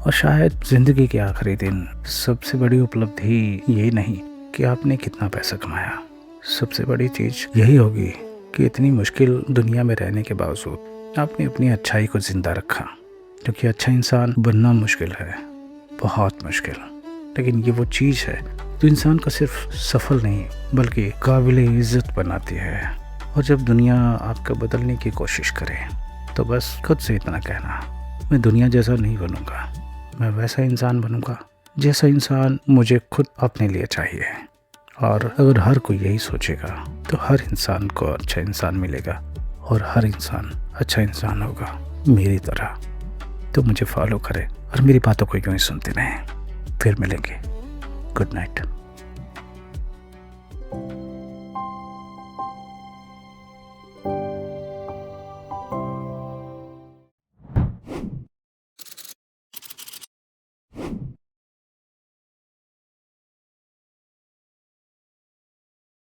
और शायद जिंदगी के आखिरी दिन सबसे बड़ी उपलब्धि ये नहीं कि आपने कितना पैसा कमाया, सबसे बड़ी चीज यही होगी कि इतनी मुश्किल दुनिया में रहने के बावजूद आपने अपनी अच्छाई को जिंदा रखा। क्योंकि अच्छा इंसान बनना मुश्किल है, बहुत मुश्किल, लेकिन ये वो चीज़ है जो इंसान को सिर्फ सफल नहीं बल्कि काबिल इज़्ज़त बनाती है। और जब दुनिया आपका बदलने की कोशिश करे तो बस खुद से इतना कहना, मैं दुनिया जैसा नहीं बनूंगा, मैं वैसा इंसान बनूंगा जैसा इंसान मुझे खुद अपने लिए चाहिए। और अगर हर कोई यही सोचेगा तो हर इंसान को अच्छा इंसान मिलेगा और हर इंसान अच्छा इंसान होगा मेरी तरह। तो मुझे फॉलो करें और मेरी बातों को यूं ही सुनते रहें। फिर मिलेंगे। Good night.